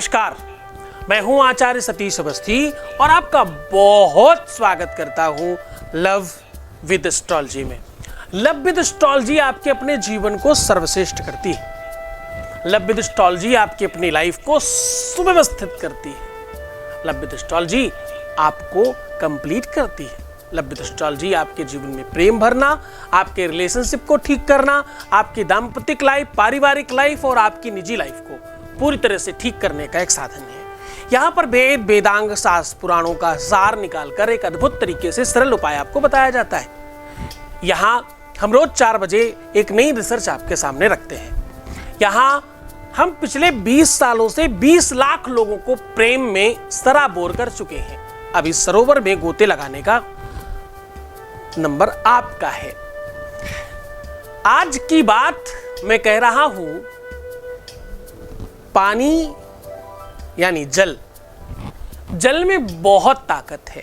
नमस्कार, मैं हूं आचार्य सतीश अवस्थी और आपका बहुत स्वागत करता हूं लव विद एस्ट्रोलॉजी में। लव विद एस्ट्रोलॉजी आपके अपने जीवन को सर्वश्रेष्ठ करती है। लव विद एस्ट्रोलॉजी आपकी अपनी लाइफ को सुव्यवस्थित करती है। लव विद एस्ट्रोलॉजी आपको कंप्लीट करती है। लव विद एस्ट्रोलॉजी आपके जीवन में प्रेम भरना, आपके रिलेशनशिप को ठीक करना, आपकी दाम्पतिक लाइफ, पारिवारिक लाइफ और आपकी निजी लाइफ को पूरी तरह से ठीक करने का एक साधन है। यहाँ पर वेद, वेदांग, शास्त्र, पुराणों का सार निकालकर एक अद्भुत तरीके से सरल उपाय आपको बताया जाता है। यहाँ हम रोज 4 बजे एक नई रिसर्च आपके सामने रखते हैं। यहाँ हम पिछले 20 सालों से 20 लाख लोगों को प्रेम में सराबोर कर चुके हैं। अब इस सरोवर में गोते लगाने का नंबर आपका है। आज की बात मैं कह रहा हूं पानी यानी जल। जल में बहुत ताकत है।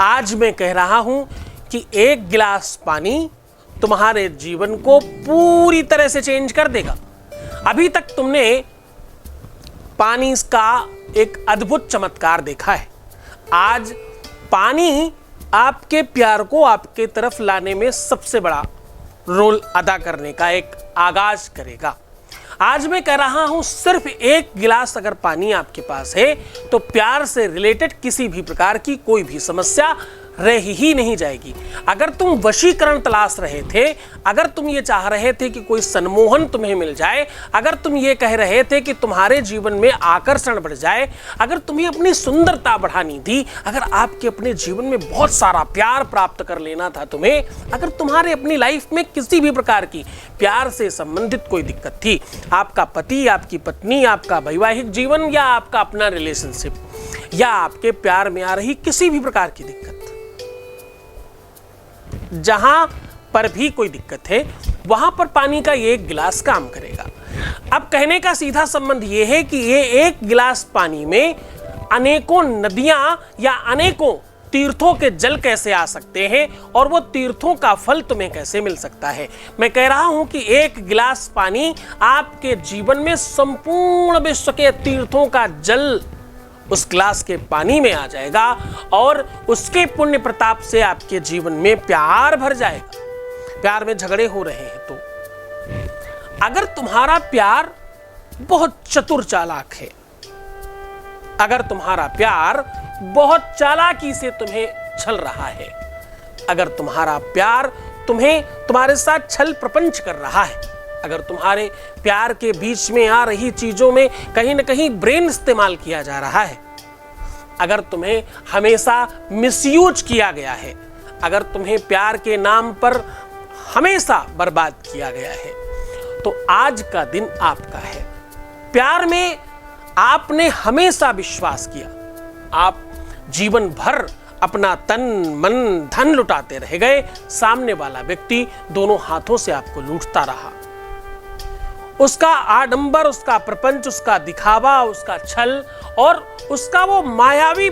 आज मैं कह रहा हूं कि 1 गिलास पानी तुम्हारे जीवन को पूरी तरह से चेंज कर देगा। अभी तक तुमने पानी का एक अद्भुत चमत्कार देखा है। आज पानी आपके प्यार को आपके तरफ लाने में सबसे बड़ा रोल अदा करने का एक आगाज करेगा। आज मैं कह रहा हूं सिर्फ 1 गिलास अगर पानी आपके पास है तो प्यार से रिलेटेड किसी भी प्रकार की कोई भी समस्या रह ही नहीं जाएगी। अगर तुम वशीकरण तलाश रहे थे, अगर तुम ये चाह रहे थे कि कोई सम्मोहन तुम्हें मिल जाए, अगर तुम ये कह रहे थे कि तुम्हारे जीवन में आकर्षण बढ़ जाए, अगर तुम्हें अपनी सुंदरता बढ़ानी थी, अगर आपके अपने जीवन में बहुत सारा प्यार प्राप्त कर लेना था तुम्हें, अगर तुम्हारे अपनी लाइफ में किसी भी प्रकार की प्यार से संबंधित कोई दिक्कत थी, आपका पति, आपकी पत्नी, आपका वैवाहिक जीवन या आपका अपना रिलेशनशिप या आपके प्यार में आ रही किसी भी प्रकार की दिक्कत, जहां पर भी कोई दिक्कत है वहां पर पानी का ये 1 गिलास काम करेगा। अब कहने का सीधा संबंध ये है कि ये 1 गिलास पानी में अनेकों नदियां या अनेकों तीर्थों के जल कैसे आ सकते हैं और वो तीर्थों का फल तुम्हें कैसे मिल सकता है। मैं कह रहा हूं कि 1 गिलास पानी आपके जीवन में संपूर्ण विश्व के तीर्थों का जल उस ग्लास के पानी में आ जाएगा और उसके पुण्य प्रताप से आपके जीवन में प्यार भर जाएगा। प्यार में झगड़े हो रहे हैं तो अगर तुम्हारा प्यार बहुत चतुर चालाक है, अगर तुम्हारा प्यार बहुत चालाकी से तुम्हें छल रहा है, अगर तुम्हारा प्यार तुम्हारे साथ छल प्रपंच कर रहा है, अगर तुम्हारे प्यार के बीच में आ रही चीजों में कहीं ना कहीं ब्रेन इस्तेमाल किया जा रहा है, अगर तुम्हें हमेशा मिसयूज किया गया है, अगर तुम्हें प्यार के नाम पर हमेशा बर्बाद किया गया है, तो आज का दिन आपका है। प्यार में आपने हमेशा विश्वास किया, आप जीवन भर अपना तन मन धन लुटाते रह गए, सामने वाला व्यक्ति दोनों हाथों से आपको लूटता रहा। उसका आडंबर, उसका प्रपंच, उसका दिखावा, उसका छल और उसका वो मायावी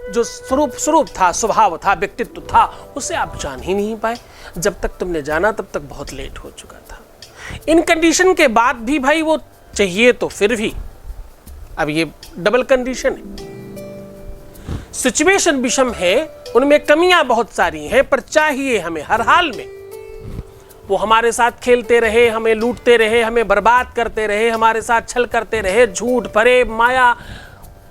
जो स्वरूप था, स्वभाव था, व्यक्तित्व था, उसे आप जान ही नहीं पाए। जब तक तुमने जाना तब तक बहुत लेट हो चुका था। इन कंडीशन के बाद भी भाई वो चाहिए तो फिर भी अब ये डबल कंडीशन है। सिचुएशन विषम है, उनमें कमियां बहुत सारी हैं, पर चाहिए हमें हर हाल में। वो हमारे साथ खेलते रहे, हमें लूटते रहे, हमें बर्बाद करते रहे, हमारे साथ छल करते रहे, झूठ, फरेब, माया,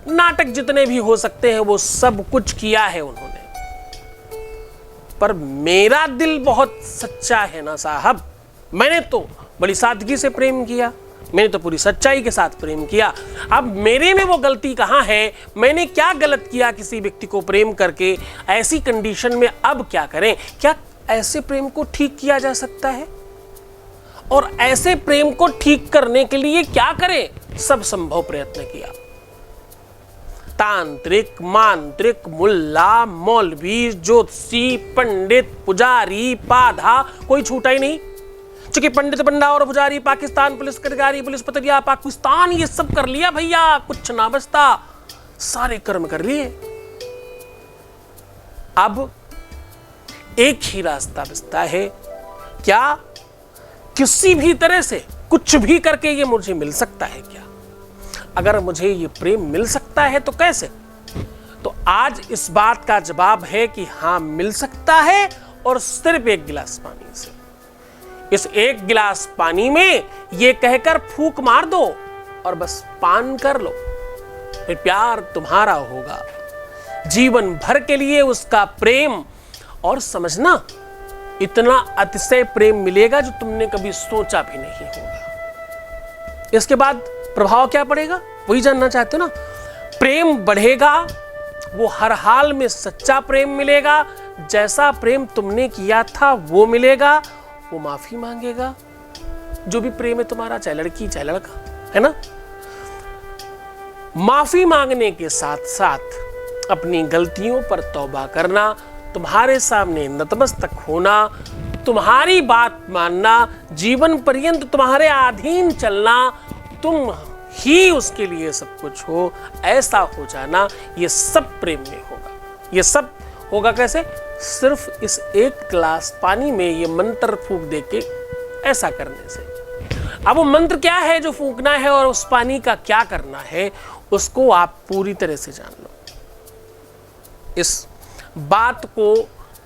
नाटक जितने भी हो सकते हैं वो सब कुछ किया है उन्होंने। पर मेरा दिल बहुत सच्चा है ना साहब। मैंने तो बड़ी सादगी से प्रेम किया, मैंने तो पूरी सच्चाई के साथ प्रेम किया। अब मेरे में वो गलती कहाँ है? मैंने क्या गलत किया किसी व्यक्ति को प्रेम करके? ऐसी कंडीशन में अब क्या करें? क्या ऐसे प्रेम को ठीक किया जा सकता है? और ऐसे प्रेम को ठीक करने के लिए क्या करें? सब संभव प्रयत्न किया। तांत्रिक, मांत्रिक, मुल्ला, मौलवी, ज्योतिषी, पंडित, पुजारी, पाधा, कोई छूटा ही नहीं। चूंकि पंडित, पंडा और पुजारी, पाकिस्तान पुलिस अधिकारी, पुलिस पतरिया, पाकिस्तान, ये सब कर लिया भैया, कुछ ना बचता, सारे कर्म कर लिए। अब एक ही रास्ता बचता है। क्या किसी भी तरह से कुछ भी करके ये मुझे मिल सकता है क्या? अगर मुझे ये प्रेम मिल सकता है तो कैसे? तो आज इस बात का जवाब है कि हाँ, मिल सकता है, और सिर्फ एक गिलास पानी से। इस एक गिलास पानी में ये कहकर फूंक मार दो और बस पान कर लो, फिर प्यार तुम्हारा होगा जीवन भर के लिए, उसका प्रेम। और समझना, इतना अतिशय प्रेम मिलेगा जो तुमने कभी सोचा भी नहीं होगा। इसके बाद प्रभाव क्या पड़ेगा, वही जानना चाहते हो ना? प्रेम बढ़ेगा, वो हर हाल में सच्चा प्रेम मिलेगा, जैसा प्रेम तुमने किया था वो मिलेगा, वो माफी मांगेगा। जो भी प्रेम है तुम्हारा, चाहे लड़की चाहे लड़का, है ना? माफी मांगने के साथ साथ अपनी गलतियों पर तौबा करना, तुम्हारे सामने नतमस्तक होना, तुम्हारी बात मानना, जीवन पर्यंत तुम्हारे अधीन चलना, तुम ही उसके लिए सब कुछ हो, ऐसा हो जाना, ये सब प्रेम में होगा। ये सब होगा कैसे? सिर्फ इस एक गिलास पानी में ये मंत्र फूंक देके, ऐसा करने से। अब वो मंत्र क्या है जो फूंकना है और उस पानी का क्या करना है, उसको आप पूरी तरह से जान लो। इस बात को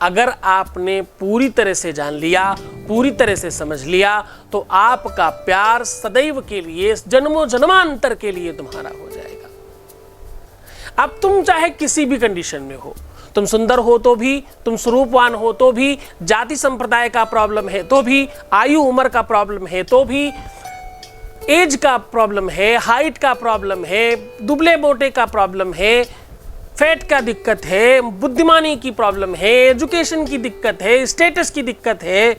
अगर आपने पूरी तरह से जान लिया, पूरी तरह से समझ लिया, तो आपका प्यार सदैव के लिए, जन्मों जन्मांतर के लिए तुम्हारा हो जाएगा। अब तुम चाहे किसी भी कंडीशन में हो, तुम सुंदर हो तो भी, तुम स्वरूपवान हो तो भी, जाति संप्रदाय का प्रॉब्लम है तो भी, आयु उम्र का प्रॉब्लम है तो भी, एज का प्रॉब्लम है, हाइट का प्रॉब्लम है, दुबले मोटे का प्रॉब्लम है, फैट का दिक्कत है, बुद्धिमानी की प्रॉब्लम है, एजुकेशन की दिक्कत है, स्टेटस की दिक्कत है,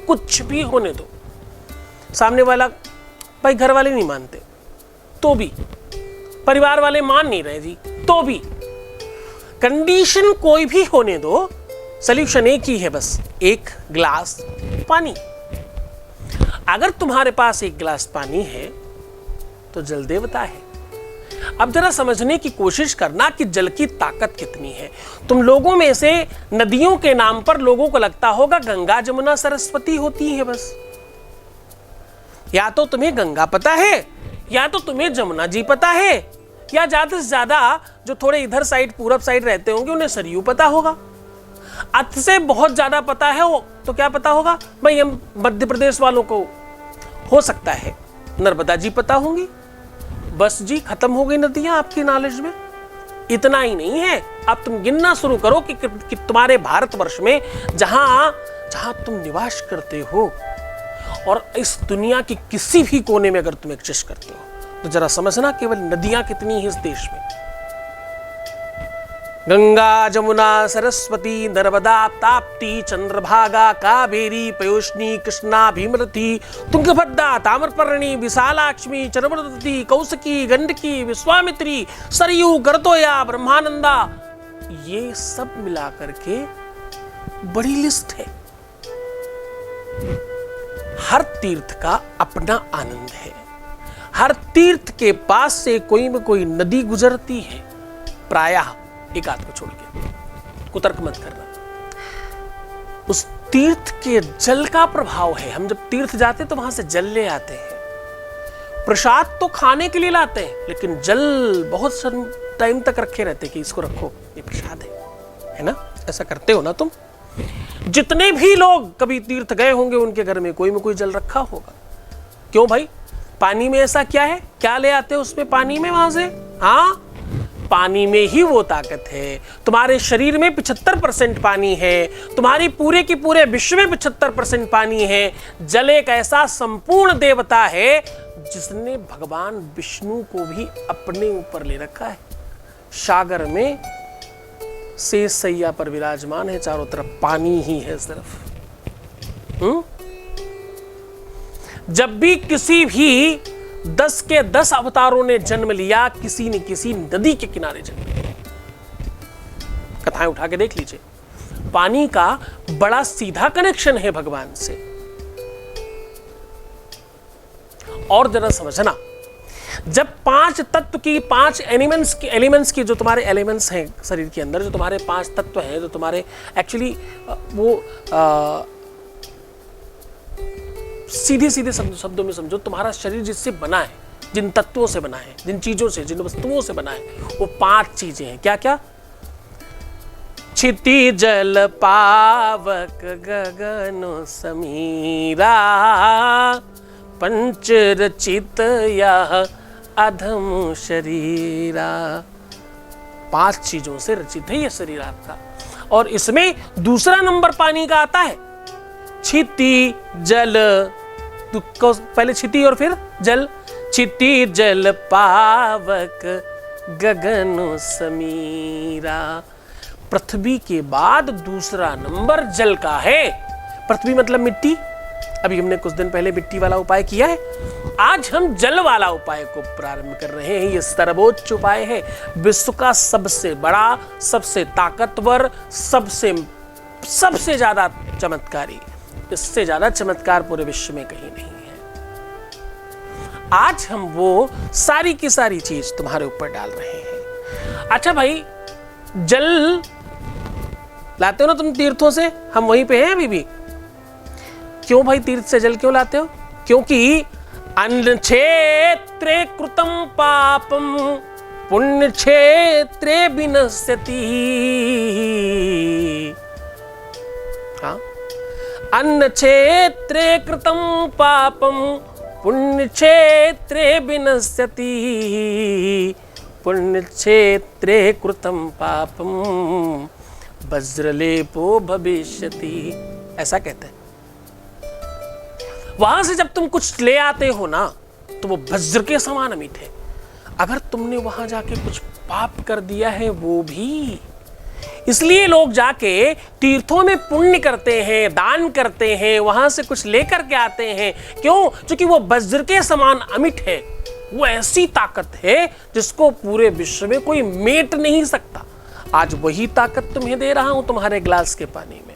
कुछ भी होने दो। सामने वाला, भाई घर वाले नहीं मानते तो भी, परिवार वाले मान नहीं रहे जी तो भी, कंडीशन कोई भी होने दो, सॉल्यूशन एक ही है, बस एक गिलास पानी। अगर तुम्हारे पास एक गिलास पानी है तो जल देवता है। अब जरा समझने की कोशिश करना कि जल की ताकत कितनी है। तुम लोगों में से नदियों के नाम पर लोगों को लगता होगा गंगा जमुना सरस्वती होती है बस। या तो तुम्हें गंगा पता है, या तो तुम्हें जमुना जी पता है, या ज्यादा से ज्यादा जो थोड़े इधर साइड पूरब साइड रहते होंगे उन्हें सरयू पता होगा। अत से बहुत ज्यादा पता है वो तो क्या पता होगा भाई, हम मध्य प्रदेश वालों को हो सकता है नर्मदा जी पता होंगी। बस जी, खत्म हो गई नदियां आपकी नॉलेज में। इतना ही नहीं है, अब तुम गिनना शुरू करो कि तुम्हारे भारतवर्ष में जहां जहां तुम निवास करते हो और इस दुनिया की किसी भी कोने में अगर तुम एग्जिस्ट करते हो, तो जरा समझना केवल नदियां कितनी है इस देश में। गंगा जमुना सरस्वती नर्मदा ताप्ती चंद्रभागा कावेरी पयोष्णी कृष्णा भीमरथी तुंगभद्रा ताम्रपर्णी विशालाक्ष्मी चरमरती कौसकी गंडकी विश्वामित्री सरयू गरतोया ब्रह्मानंदा, ये सब मिलाकर के बड़ी लिस्ट है। हर तीर्थ का अपना आनंद है। हर तीर्थ के पास से कोई न कोई नदी गुजरती है, प्रायः एक आध को छोड़ के, कुतर्क मत करना। उस तीर्थ के जल का प्रभाव है। हम जब तीर्थ जाते तो वहां से जल ले आते हैं। प्रसाद तो खाने के लिए लाते हैं, लेकिन जल बहुत टाइम तक रखे रहते कि इसको रखो, ये प्रसाद है ना? ऐसा करते हो ना तुम? जितने भी लोग कभी तीर्थ गए होंगे उनके घर में कोई जल रखा होगा। क्यों भाई? पानी में ऐसा क्या है? क्या ले आते हो उसमें पानी में वहां से? हाँ, पानी में ही वो ताकत है। तुम्हारे शरीर में 75% पानी है, तुम्हारी पूरे की पूरे विश्व में 75% पानी है। जल एक ऐसा संपूर्ण देवता है जिसने भगवान विष्णु को भी अपने ऊपर ले रखा है। सागर में शेष सैया पर विराजमान है, चारों तरफ पानी ही है सिर्फ। जब भी किसी भी 10 के 10 अवतारों ने जन्म लिया, किसी न किसी नदी के किनारे जन्म लिया। कथाएं उठा के देख लीजिए, पानी का बड़ा सीधा कनेक्शन है भगवान से। और जरा समझना, जब 5 तत्व की 5 एलिमेंट्स की जो तुम्हारे एलिमेंट्स हैं शरीर के अंदर, जो तुम्हारे 5 तत्व हैं, जो तुम्हारे एक्चुअली वो सीधे शब्दों में समझो, तुम्हारा शरीर जिससे बना है जिन तत्वों से बना है, जिन चीजों से, जिन वस्तुओं से बना है, वो 5 चीजें हैं। क्या क्या? क्षिति जल पावक गगन समीरा, पंच रचित यह अधम शरीरा। 5 चीजों से रचित है ये शरीर आपका। और इसमें दूसरा नंबर पानी का आता है। क्षिति जल, तो पहले क्षिति और फिर जल। क्षिति जल पावक गगन समीरा। पृथ्वी के बाद दूसरा नंबर जल का है। पृथ्वी मतलब मिट्टी। अभी हमने कुछ दिन पहले मिट्टी वाला उपाय किया है, आज हम जल वाला उपाय को प्रारंभ कर रहे हैं। ये सर्वोच्च उपाय है, विश्व का सबसे बड़ा, सबसे ताकतवर, सबसे ज्यादा चमत्कारी। इससे ज्यादा चमत्कार पूरे विश्व में कहीं नहीं है। आज हम वो सारी की सारी चीज तुम्हारे ऊपर डाल रहे हैं। अच्छा भाई, जल लाते हो ना तुम तीर्थों से? हम वहीं पे हैं अभी भी। क्यों भाई तीर्थ से जल क्यों लाते हो? क्योंकि अन्न क्षेत्रे कृतम पापम पुण्य क्षेत्रे विनश्यति। हाँ, अन्न क्षेत्रे कृतम पापम पुण्य क्षेत्रे विनश्यति। पुण्य क्षेत्रे कृतम पापम वज्रलेपो भविष्यति। ऐसा कहते हैं। वहां से जब तुम कुछ ले आते हो ना, तो वो वज्र के समान अमिट है। अगर तुमने वहां जाके कुछ पाप कर दिया है, वो भी। इसलिए लोग जाके तीर्थों में पुण्य करते हैं, दान करते हैं, वहां से कुछ लेकर के आते हैं। क्यों? क्योंकि वो वज्र के समान अमिट है। वो ऐसी ताकत है जिसको पूरे विश्व में कोई मेट नहीं सकता। आज वही ताकत तुम्हें दे रहा हूं तुम्हारे ग्लास के पानी में।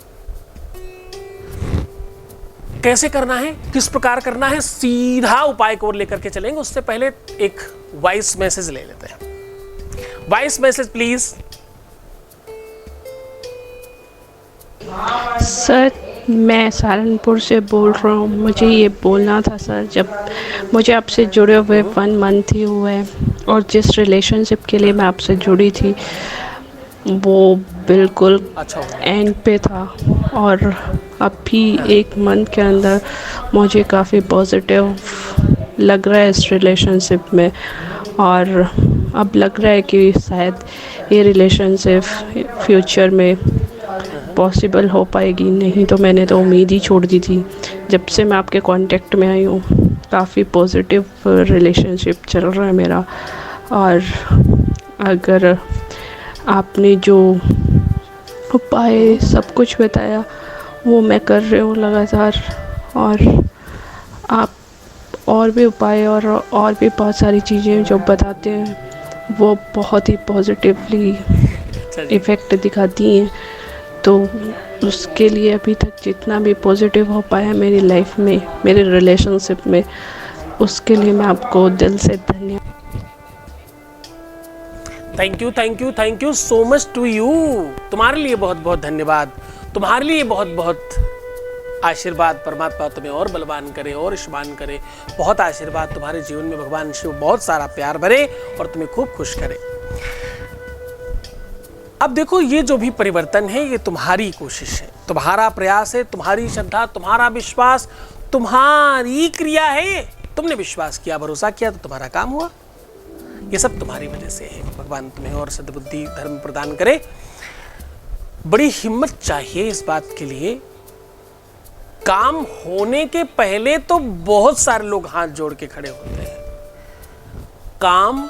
कैसे करना है, किस प्रकार करना है, सीधा उपाय को लेकर के चलेंगे। उससे पहले एक वॉइस मैसेज ले लेते हैं। Voice message please. सर, मैं सहारनपुर से बोल रहा हूँ। मुझे ये बोलना था सर, जब मुझे आपसे जुड़े हुए 1 मंथ ही हुए हैं और जिस रिलेशनशिप के लिए मैं आपसे जुड़ी थी वो बिल्कुल एंड पे था, और अभी 1 मंथ के अंदर मुझे काफ़ी पॉजिटिव लग रहा है इस रिलेशनशिप में। और अब लग रहा है कि शायद ये रिलेशनशिप फ्यूचर में पॉसिबल हो पाएगी। नहीं तो मैंने तो उम्मीद ही छोड़ दी थी। जब से मैं आपके कांटेक्ट में आई हूँ, काफ़ी पॉजिटिव रिलेशनशिप चल रहा है मेरा। और अगर आपने जो उपाय सब कुछ बताया वो मैं कर रही हूँ लगातार, और आप और भी उपाय और भी बहुत सारी चीज़ें जो बताते हैं वो बहुत ही पॉजिटिवली इफ़ेक्ट दिखाती हैं। तो उसके लिए अभी तक जितना भी पॉजिटिव हो पाया मेरी लाइफ में, मेरे रिलेशनशिप में, उसके लिए मैं आपको दिल से धन्यवाद। Thank you so much to you. तुम्हारे लिए बहुत बहुत धन्यवाद। तुम्हारे लिए बहुत बहुत आशीर्वाद। परमात्मा तुम्हें और बलवान करे और ईशमान करे। बहुत आशीर्वाद तुम्हारे जीवन में। भगवान शिव बहुत सारा प्यार भरे और तुम्हें खूब खुश करे। अब देखो, ये जो भी परिवर्तन है ये तुम्हारी कोशिश है, तुम्हारा प्रयास है, तुम्हारी श्रद्धा, तुम्हारा विश्वास, तुम्हारी क्रिया है। तुमने विश्वास किया, भरोसा किया तो तुम्हारा काम हुआ। ये सब तुम्हारी वजह से है। भगवान तुम्हें और सद्बुद्धि धर्म प्रदान करे। बड़ी हिम्मत चाहिए इस बात के लिए। काम होने के पहले तो बहुत सारे लोग हाथ जोड़ के खड़े होते हैं। काम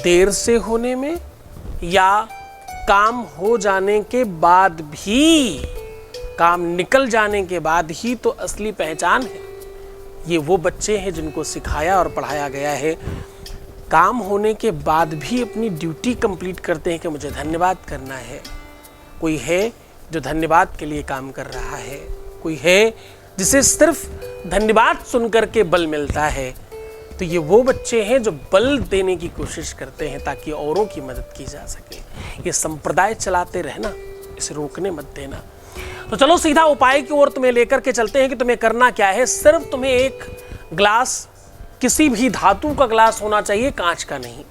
देर से होने में या काम हो जाने के बाद भी, काम निकल जाने के बाद ही तो असली पहचान है। ये वो बच्चे हैं जिनको सिखाया और पढ़ाया गया है। काम होने के बाद भी अपनी ड्यूटी कंप्लीट करते हैं कि मुझे धन्यवाद करना है। कोई है जो धन्यवाद के लिए काम कर रहा है, कोई है जिसे सिर्फ धन्यवाद सुनकर के बल मिलता है। तो ये वो बच्चे हैं जो बल देने की कोशिश करते हैं ताकि औरों की मदद की जा सके। ये संप्रदाय चलाते रहना, इसे रोकने मत देना। तो चलो सीधा उपाय की ओर तुम्हें लेकर के चलते हैं कि तुम्हें करना क्या है। सिर्फ तुम्हें एक ग्लास किसी भी धातु का ग्लास होना चाहिए, कांच का नहीं।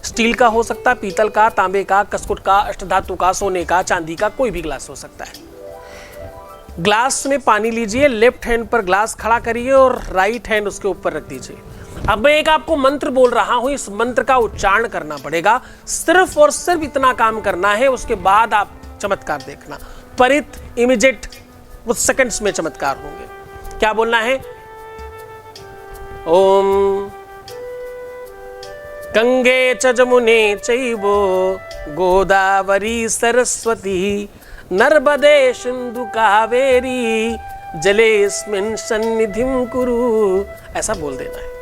स्टील का हो सकता है, पीतल का, तांबे का, कसकुट का, अष्टधातु का, सोने का, चांदी का, कोई भी ग्लास हो सकता है। ग्लास में पानी लीजिए, लेफ्ट हैंड पर ग्लास खड़ा करिए और राइट हैंड उसके ऊपर रख दीजिए। अब मैं एक आपको मंत्र बोल रहा हूं, इस मंत्र का उच्चारण करना पड़ेगा, सिर्फ और सिर्फ इतना काम करना है, उसके बाद आप चमत्कार देखना। त्वरित, इमीडिएट, कुछ सेकंड्स में चमत्कार होंगे। क्या बोलना है? ओम गंगे च जमुने चैव गोदावरी सरस्वती नर्मदे सिंधु कावेरी जलेस्मिन् सन्निधिं कुरु, ऐसा बोल देना है।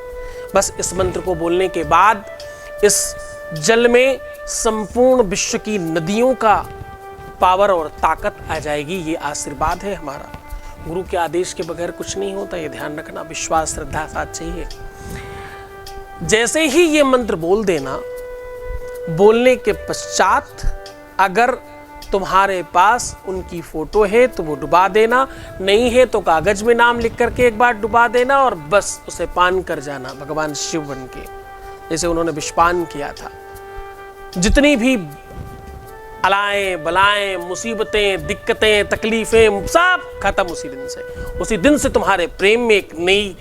बस इस मंत्र को बोलने के बाद इस जल में संपूर्ण विश्व की नदियों का पावर और ताकत आ जाएगी। ये आशीर्वाद है हमारा। गुरु के आदेश के बगैर कुछ नहीं होता, ये ध्यान रखना। विश्वास श्रद्धा साथ चाहिए। जैसे ही ये मंत्र बोल देना, बोलने के पश्चात अगर तुम्हारे पास उनकी फोटो है तो वो डुबा देना, नहीं है तो कागज में नाम लिख करके एक बार डुबा देना और बस उसे पान कर जाना भगवान शिव बन के, जैसे उन्होंने विषपान किया था। जितनी भी अलाएं बलाएं, मुसीबतें, दिक्कतें, तकलीफें सब खत्म उसी दिन से। उसी दिन से तुम्हारे प्रेम में एक नई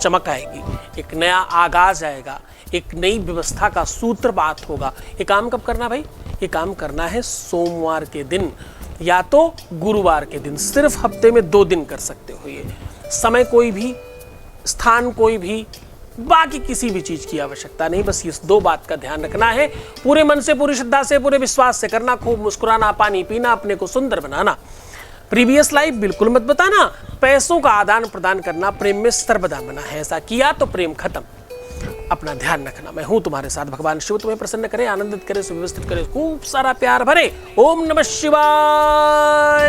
चमक आएगी, एक नया आगाज आएगा, एक नई व्यवस्था का सूत्रपात होगा। ये काम कब करना भाई? ये काम करना है सोमवार के दिन या तो गुरुवार के दिन। सिर्फ हफ्ते में 2 दिन कर सकते हो ये। समय कोई भी, स्थान कोई भी, बाकी किसी भी चीज की आवश्यकता नहीं। बस इस 2 बात का ध्यान रखना है। पूरे मन से, पूरी श्रद्धा से, पूरे विश्वास से करना। खूब मुस्कुराना, पानी पीना, अपने को सुंदर बनाना। प्रीवियस लाइफ बिल्कुल मत बताना। पैसों का आदान प्रदान करना प्रेम में सर्वदा मना है। ऐसा किया तो प्रेम खत्म। अपना ध्यान रखना। मैं हूं तुम्हारे साथ। भगवान शिव तुम्हें प्रसन्न करे, आनंदित करे, सुव्यवस्थित करे, खूब सारा प्यार भरे। ओम नमः शिवाय।